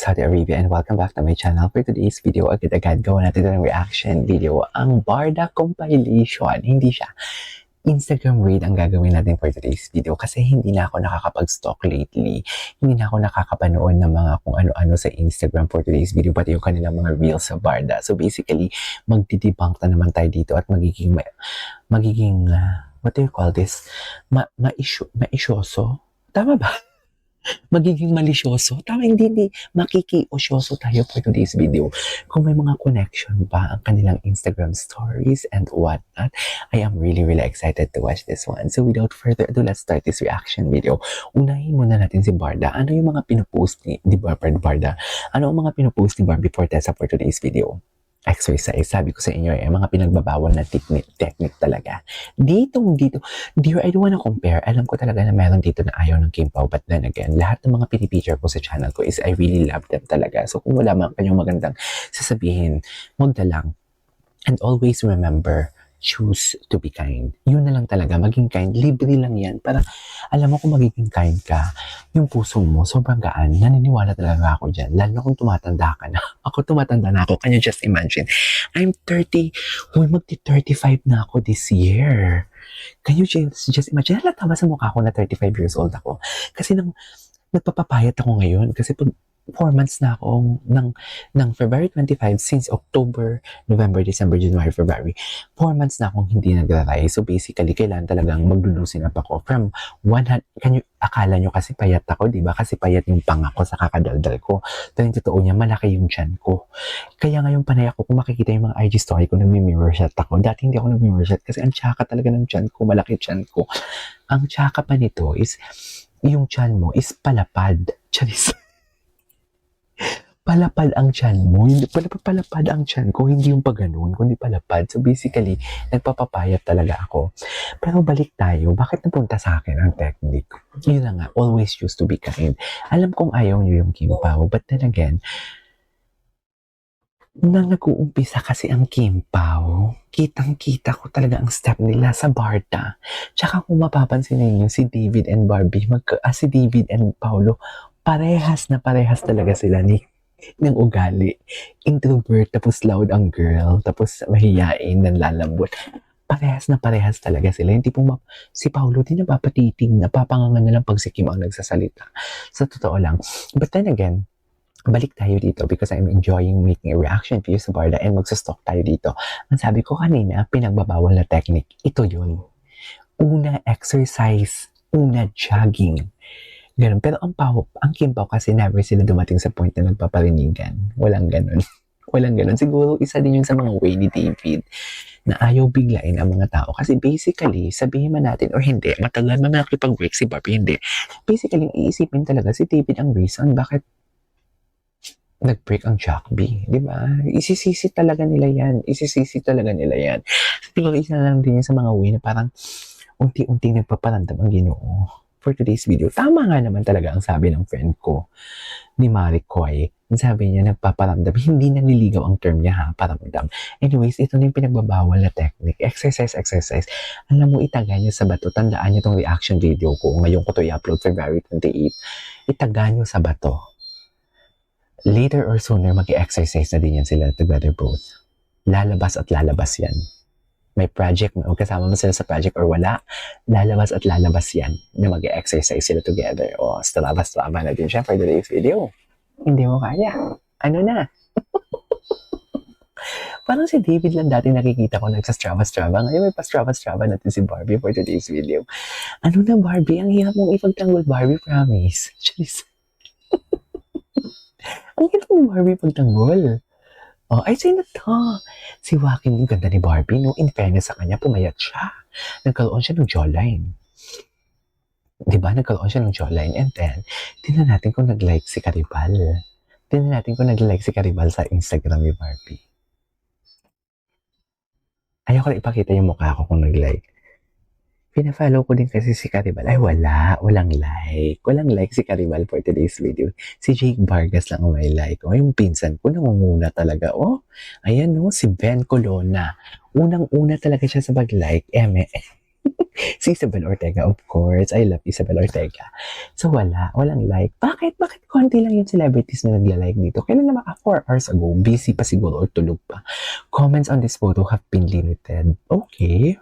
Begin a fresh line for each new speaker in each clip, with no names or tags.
Saudi Arabia and welcome back to my channel. For today's video, agad-agad gawa natin ng reaction video. Ang Barda compilation. Hindi siya Instagram read ang gagawin natin for today's video kasi hindi na ako nakakapag-stalk lately. Hindi na ako nakakapanood ng mga kung ano-ano sa Instagram for today's video, pati yung kanilang mga reels sa Barda. So basically, magdidebunk na naman tayo dito at magiging what do you call this? Maisyoso? Tama ba? Magiging malisyoso. Tama, hindi. Makikiosyoso tayo for today's video. Kung may mga connection ba ang kanilang Instagram stories and whatnot, I am really excited to watch this one. So without further ado, let's start this reaction video. Unahin muna natin si Barda. Ano yung mga pinopost ni Barda? Ano ang mga pinopost ni Barbie Forteza for today's video? Exercise. Sabi ko sa inyo mga pinagbabawal na technique talaga. Dito. Dear, I don't wanna compare. Alam ko talaga na meron dito na ayaw ng Kim Pao. But then again, lahat ng mga pinipicture ko sa channel ko is I really love them talaga. So kung wala man kanyang magandang sasabihin, wag na lang. And always remember, choose to be kind. Yun na lang talaga, maging kind. Libre lang yan. Para alam mo kung magiging kind ka, yung puso mo, sobrang gaan. Naniniwala talaga ako dyan. Lalo kung tumatanda ka na. Ako tumatanda na ako. Can you just imagine? I'm 30. Magti-35 na ako this year. Can you just imagine? Halata ba sa mukha ko na 35 years old ako? Kasi nagpapapayat ako ngayon. Kasi pag 4 months na ako ng February 25 since October, November, December, January, February. 4 months na akong hindi nagra-rise. So basically, kailangan talagang maglulusin up ako from 100. Akala nyo kasi payat ako, di ba? Kasi payat yung panga ko sa kakadaldal ko. Pero yung totoo niya, malaki yung tiyan ko. Kaya ngayon panay ako, kung makikita yung mga IG story ko, nagmi-mirror shot ako. Dati hindi ako nag-mirror shot kasi ang tsaka talaga ng tiyan ko, malaki tiyan ko. Ang tsaka pa nito is, yung tiyan mo is palapad. Charis. Palapad ang tiyan mo. Hindi palapad ang tiyan ko, hindi yung paganoon, kundi palapad. So basically, nagpapapayat talaga ako. Pero balik tayo, bakit napunta sa akin ang technique? Yun na nga, always choose to be kind. Alam kong ayaw nyo yung Kim Pao, but then again, nang nag-uumpisa kasi ang Kim Pao, kitang-kita ko talaga ang step nila sa Barda. Tsaka kung mapapansin ninyo, si David and Barbie, si David and Paolo, parehas talaga sila ng ugali. Introvert, tapos loud ang girl, tapos mahiyain, nanlalambot. Parehas talaga sila. Hindi po si Paolo din napapatiting, napapangangan na lang pag si Kim ang nagsasalita. Sa totoo lang. But then again, balik tayo dito because I'm enjoying making a reaction video sa Barda and magsa-stalk tayo dito. Ang sabi ko kanina, pinagbabawal na technique. Ito yun. Una, exercise. Una, jogging. Ganun. Pero ang Kim Pao kasi never sila dumating sa point na nagpaparinigan. Walang ganun. Walang ganun. Siguro isa din yun sa mga way ni David na ayaw biglain ang mga tao. Kasi basically, sabihin man natin or hindi, matagal man nakipag-break si Barbie, hindi. Basically, iisipin talaga si David ang reason bakit nag-break ang Jockbee. Di ba? Isisisi talaga nila yan. Siguro isa lang din yun sa mga way na parang unti-unting nagpaparandam ang Ginoo. For today's video, tama nga naman talaga ang sabi ng friend ko ni Maricoy. Sabi niya, nagpaparamdam. Hindi naliligaw ang term niya ha, paramdam. Anyways, ito na yung pinagbabawal na technique. Exercise. Alam mo, itaga niyo sa bato. Tandaan niyo tong reaction video ko. Ngayon ko to i-upload February 28. Itaga niyo sa bato. Later or sooner, mag-exercise na din yan sila together both. Lalabas yan. May project, kasama mo sila sa project or wala, lalabas yan na mag-exercise sila together. O, strava na din siya for today's video. Hindi mo kaya. Ano na? Parang si David lang dati nakikita ko nagsa-strava. Ngayon may pa-strava natin si Barbie for today's video. Ano na, Barbie? Ang hirap mong ipagtanggol, Barbie, promise. Jeez. Ang hirap mong Barbie ipagtanggol. Oh, ay, sino to? Si Joaquin, yung ganda ni Barbie, no? In fairness sa kanya, pumayat siya. Nagkaroon siya ng jawline. Diba? Nagkaroon siya ng jawline. And then, tingnan natin kung nag-like si Caribal. Sa Instagram ni Barbie. Ayaw ko na ipakita yung mukha ko kung nag-like. Pina-follow ko din kasi si Caribal. Ay, walang like. Walang like si Caribal for today's video. Si Jake Vargas lang ang may like. O, yung pinsan ko, nangunguna talaga. O, ayan o, si Ben Colonna. Unang-una talaga siya sa pag-like. Si Isabel Ortega, of course. I love Isabel Ortega. So, walang like. Bakit? Bakit konti lang yung celebrities na nagla-like dito? Kailan naman, 4 hours ago, busy pa siguro or tulog pa. Comments on this photo have been limited. Okay.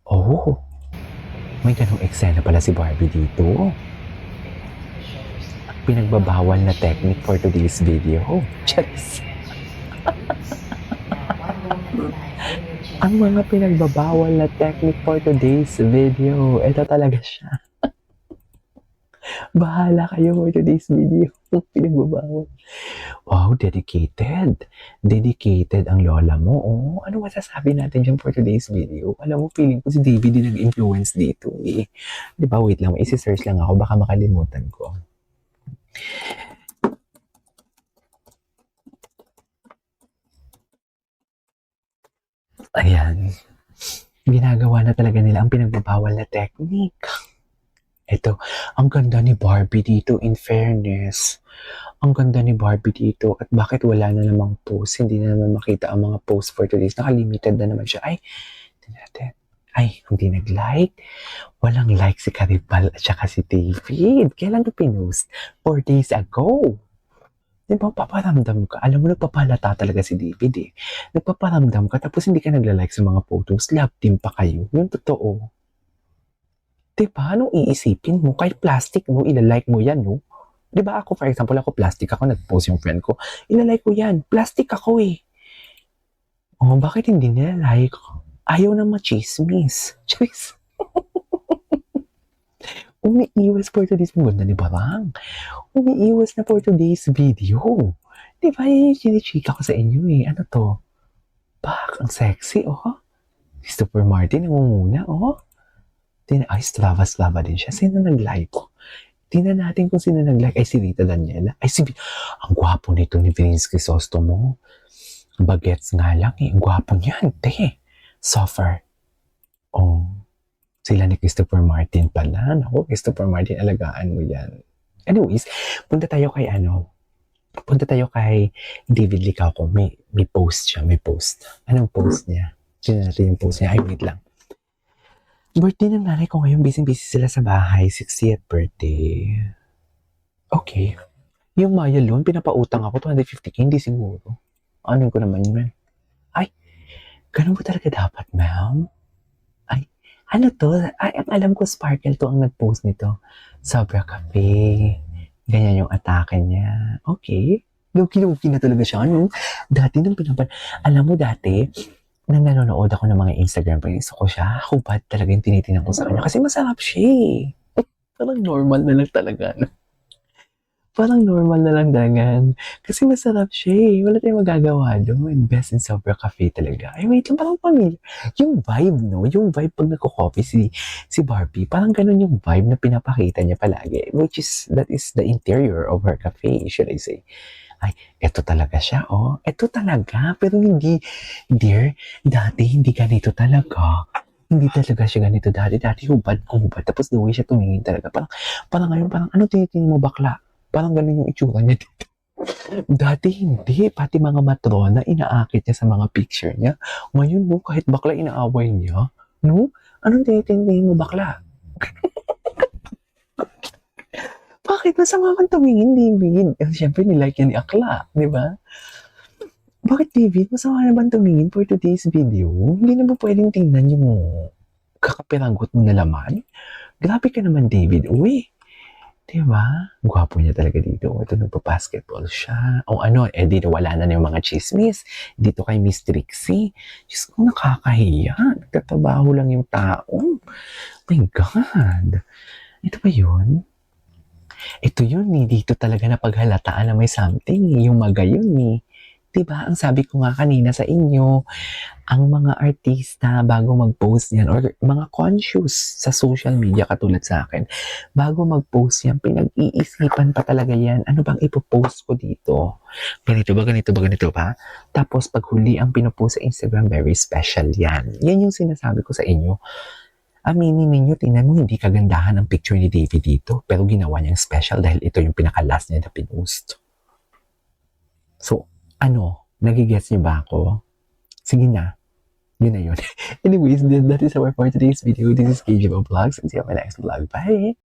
Oh, may ganong eksena pala si Barbie dito. Pinagbabawal na technique for today's video. Charis. Ang mga pinagbabawal na technique for today's video. Ito talaga siya. Bahala kayo for today's video. Pinagbabawal. Wow, dedicated. Dedicated ang lola mo. Oh, ano masasabi natin dyan for today's video? Alam mo, feeling ko si David din nag-influence dito. Eh. Di ba, wait lang. Isi-search lang ako. Baka makalimutan ko. Ayan. Ginagawa na talaga nila ang pinagbabawal na technique. Ito, ang ganda ni Barbie dito, in fairness. Ang ganda ni Barbie dito. At bakit wala na namang post? Hindi na naman makita ang mga post for today's. Naka-limited na naman siya. Ay, natin. Ay, hindi nag-like. Walang like si Caribal at saka si David. Kailan ko pinost? 4 days ago. Di ba, paparamdam ka. Alam mo, nagpapalata talaga si David eh. Nagpaparamdam ka, tapos hindi ka nagla-like sa mga photos. Love team pa kayo. Yung totoo. Di ba, anong iisipin mo? Kahit plastic, no? Ilalike mo yan, no? Di ba ako, for example, ako plastic ako, nag-post yung friend ko. Ilalike ko yan. Plastic ako eh. Oh, bakit hindi nila like? Ayaw na machismis. Choice. Umiiwas for today's ganda ni Barang. Umiiwas na for today's video. Di ba yun yung chinichika ko sa inyo eh. Ano to? Bak, ang sexy, oh. Christopher Martin, nangunguna, oh. Ay, Slava din siya. Sino nag-like? Tingnan natin kung sino nag-like. Ay, si Rita Daniela. Ay, ang gwapo nito ni Vince Crisostomo. Bagets nga lang eh. Ang gwapo niyan, te. Suffer. Oh. Sila ni Christopher Martin pala. Naku, Christopher Martin, alagaan mo yan. Anyways, punta tayo kay David Licauco. May post siya, may post. Anong post niya? Tignan natin yung post niya. Ay, wait lang. Birthday ng nanay ko ngayon, busy-busy sila sa bahay. 60th birthday. Okay. Yung Maya loan, pinapautang ako, 250k, hindi siguro. Ano ko naman yun? Ay, ganun ba talaga dapat, ma'am? Ay, ano to? Ay, ang alam ko, Sparkle to ang nag-post nito. Sobra Cafe. Ganyan yung atake niya. Okay. Luki-luki na talaga siya. Ano? Dati nung alam mo dati, nang nanonood ako ng mga Instagram, pag-iso ko siya, hubad talaga yung tinitingnan ko sa kanya. Kasi masarap siya eh. Parang normal na lang talaga. Parang normal na lang dangan. Kasi masarap siya eh. Wala tayong magagawa doon. Best in Sobra Cafe talaga. Ay, wait lang. Parang pamilya. Yung vibe, no? Yung vibe pag nagko-coffee si Barbie, parang ganun yung vibe na pinapakita niya palagi. That is the interior of her cafe, should I say. Ay, eto talaga siya, oh. Eto talaga. Pero hindi, dear, dati hindi ganito talaga. Hindi talaga siya ganito dati. Dati hubad. Tapos the way siya tumingin talaga. Parang ngayon, parang ano tinitingin mo bakla? Parang ganun yung itsura niya dito. Dati hindi. Pati mga matrona, inaakit niya sa mga picture niya. Ngayon, no, kahit bakla inaaway niya, no? Anong tinitingin mo bakla? Bakit? Masama kang tumingin, David. Siyempre, nilike yan ni Akla, di ba? Bakit, David? Masama naman tumingin for today's video? Hindi na ba pwedeng tingnan yung kakapiranggot mo na laman? Grabe ka naman, David. Uy, diba? Gwapo niya talaga dito. Ito, nagpa-basketball siya. O ano, dito wala na yung mga chismis. Dito kay Miss Trixie. Diyos ko, nakakahiya. Nagtatrabaho lang yung tao. My God. Ito ba yun? Ito yun eh. Dito talaga napaghalataan na may something eh. Yung magayon eh. Diba? Ang sabi ko nga kanina sa inyo, ang mga artista bago mag-post yan or mga conscious sa social media katulad sa akin, bago mag-post yan, pinag-iisipan pa talaga yan. Ano bang ipopost ko dito? Ganito ba? Tapos pag huli ang pinopost sa Instagram, very special yan. Yan yung sinasabi ko sa inyo. Aminin ninyo, tingnan mo, hindi kagandahan ang picture ni David dito, pero ginawa niyang special dahil ito yung pinaka-last niya na pinost. So, ano? Nagigets niyo ba ako? Sige na. Yun na yun. Anyways, that is our for today's video. This is KGO Vlogs and see you on my next vlog. Bye!